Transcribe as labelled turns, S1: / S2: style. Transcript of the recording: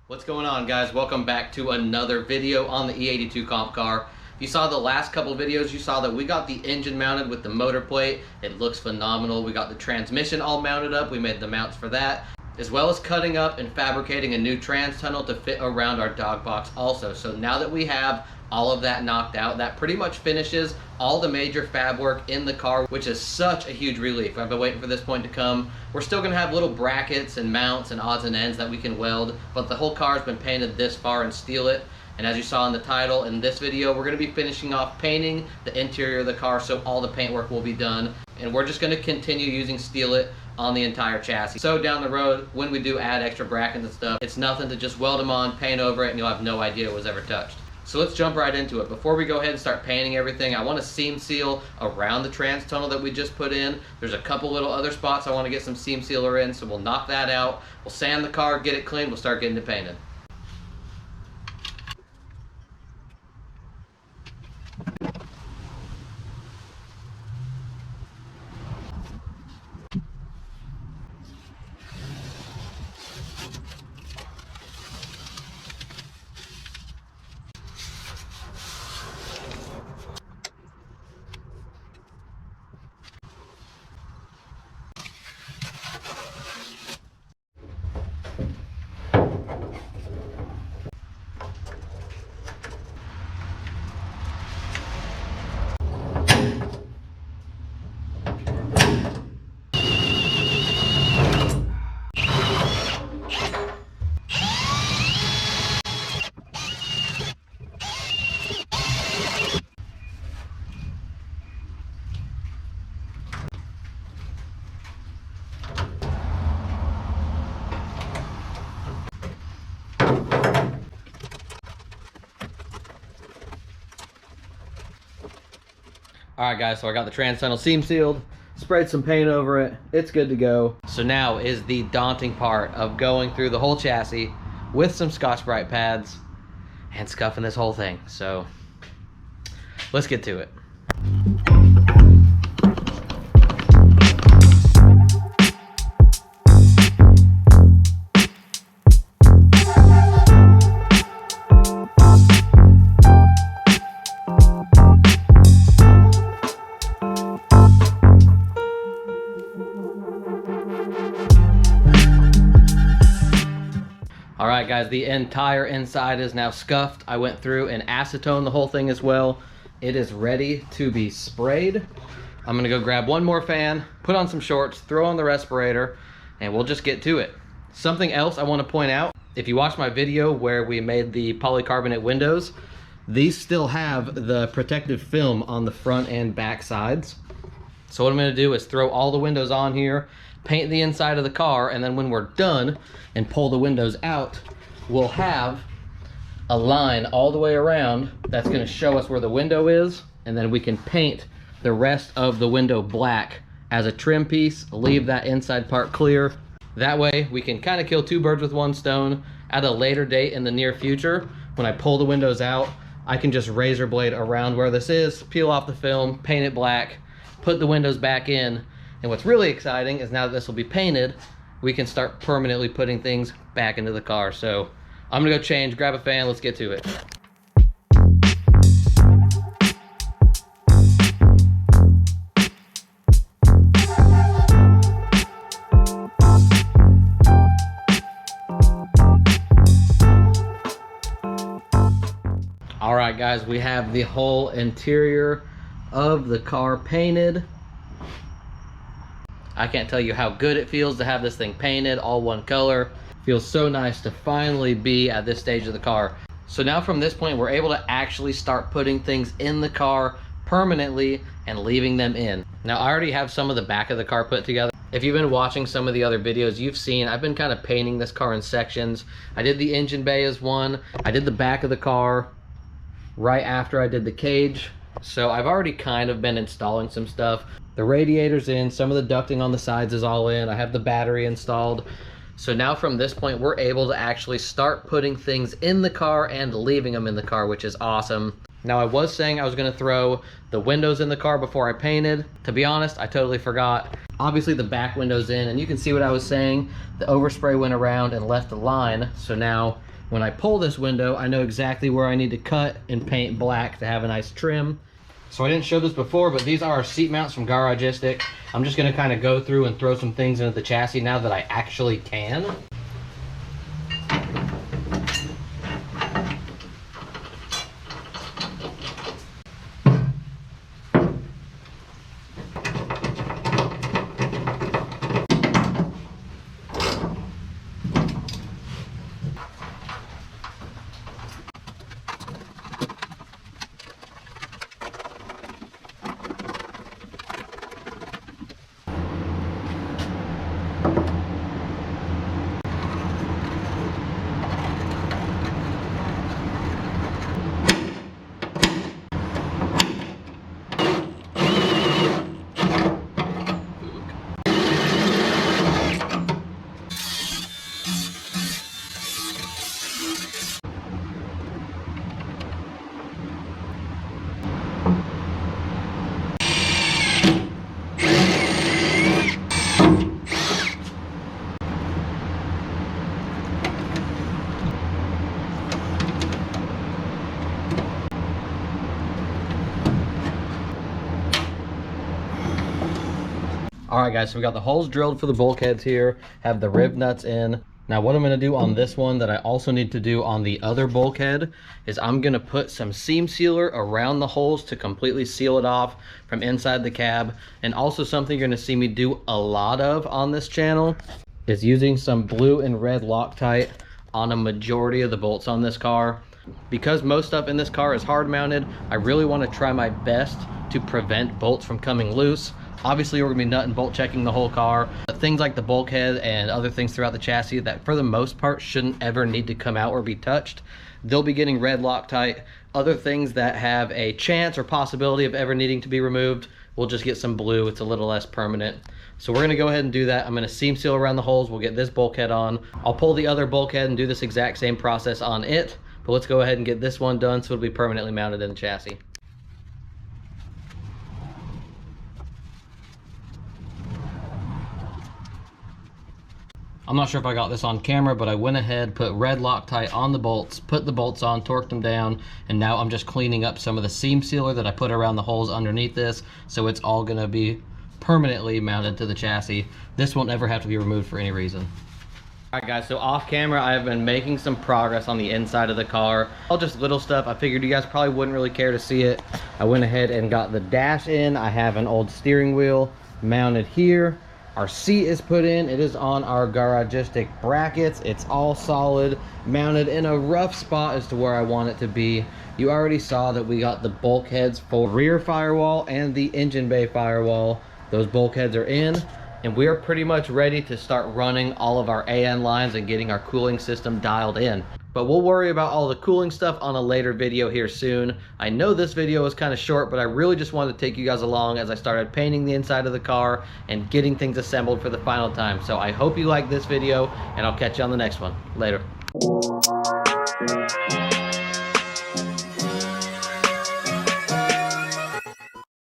S1: What's going on, guys? Welcome back to another video on the E82 comp car. If you saw the last couple videos, you saw that we got the engine mounted with the motor plate. It looks phenomenal. We got the transmission all mounted up. We made the mounts for that, as well as cutting up and fabricating a new trans tunnel to fit around our dog box also. So now that we have all of that knocked out, that pretty much finishes all the major fab work in the car, which is such a huge relief. I've been waiting for this point to come. We're still gonna have little brackets and mounts and odds and ends that we can weld, but the whole car's been painted this far in Steel It. And as you saw in the title, in this video, we're gonna be finishing off painting the interior of the car, so all the paint work will be done. And we're just gonna continue using Steel It on the entire chassis. So down the road, when we do add extra brackets and stuff, it's nothing to just weld them on, paint over it, and you'll have no idea it was ever touched. So let's jump right into it. Before we go ahead and start painting everything, I want to seam seal around the trans tunnel that we just put in. There's a couple little other spots I want to get some seam sealer in, so we'll knock that out. We'll sand the car, get it clean, we'll start getting it painted. All right, guys, so I got the trans tunnel seam sealed, sprayed some paint over it. It's good to go. So now is the daunting part of going through the whole chassis with some Scotch-Brite pads and scuffing this whole thing. So let's get to it. All right, guys, the entire inside is now scuffed. I went through and acetone the whole thing as well. It is ready to be sprayed. I'm gonna go grab one more fan, put on some shorts, throw on the respirator, and we'll just get to it. Something else I wanna point out, if you watched my video where we made the polycarbonate windows, these still have the protective film on the front and back sides. So what I'm gonna do is throw all the windows on here, paint the inside of the car, and then when we're done and pull the windows out, we'll have a line all the way around that's gonna show us where the window is, and then we can paint the rest of the window black as a trim piece, leave that inside part clear. That way we can kind of kill two birds with one stone. At a later date in the near future, when I pull the windows out, I can just razor blade around where this is, peel off the film, paint it black, put the windows back in. And what's really exciting is now that this will be painted, we can start permanently putting things back into the car. So I'm gonna go change, grab a fan, let's get to it. All right, guys, we have the whole interior of the car painted. I can't tell you how good it feels to have this thing painted all one color. Feels so nice to finally be at this stage of the car. So now from this point, we're able to actually start putting things in the car permanently and leaving them in. Now I already have some of the back of the car put together. If you've been watching some of the other videos you've seen, I've been kind of painting this car in sections. I did the engine bay as one. I did the back of the car right after I did the cage. So I've already kind of been installing some stuff. The radiator's in, some of the ducting on the sides is all in. I have the battery installed. So now from this point, we're able to actually start putting things in the car and leaving them in the car, which is awesome. Now I was saying I was gonna throw the windows in the car before I painted. To be honest, I totally forgot. Obviously the back window's in, and you can see what I was saying. The overspray went around and left a line. So now when I pull this window, I know exactly where I need to cut and paint black to have a nice trim. So I didn't show this before, but these are our seat mounts from Garagistic. I'm just gonna kind of go through and throw some things into the chassis now that I actually can. All right, guys, so we got the holes drilled for the bulkheads here, have the rib nuts in. Now what I'm gonna do on this one that I also need to do on the other bulkhead is I'm gonna put some seam sealer around the holes to completely seal it off from inside the cab. And also something you're gonna see me do a lot of on this channel is using some blue and red Loctite on a majority of the bolts on this car. Because most stuff in this car is hard mounted, I really wanna try my best to prevent bolts from coming loose. Obviously, we're gonna be nut and bolt checking the whole car, but things like the bulkhead and other things throughout the chassis that for the most part shouldn't ever need to come out or be touched, they'll be getting red Loctite. Other things that have a chance or possibility of ever needing to be removed, we'll just get some blue. It's a little less permanent. So we're gonna go ahead and do that. I'm gonna seam seal around the holes. We'll get this bulkhead on. I'll pull the other bulkhead and do this exact same process on it, but let's go ahead and get this one done so it'll be permanently mounted in the chassis. I'm not sure if I got this on camera, but I went ahead, put red Loctite on the bolts, put the bolts on, torqued them down, and now I'm just cleaning up some of the seam sealer that I put around the holes underneath this, so it's all gonna be permanently mounted to the chassis. This won't ever have to be removed for any reason. All right, guys, so off camera, I have been making some progress on the inside of the car. All just little stuff. I figured you guys probably wouldn't really care to see it. I went ahead and got the dash in. I have an old steering wheel mounted here. Our seat is put in. It is on our Garagistic brackets. It's all solid, mounted in a rough spot as to where I want it to be. You already saw that we got the bulkheads for rear firewall and the engine bay firewall. Those bulkheads are in, and we are pretty much ready to start running all of our AN lines and getting our cooling system dialed in. But we'll worry about all the cooling stuff on a later video here soon. I know this video is kind of short, but I really just wanted to take you guys along as I started painting the inside of the car and getting things assembled for the final time. So I hope you like this video, and I'll catch you on the next one. Later.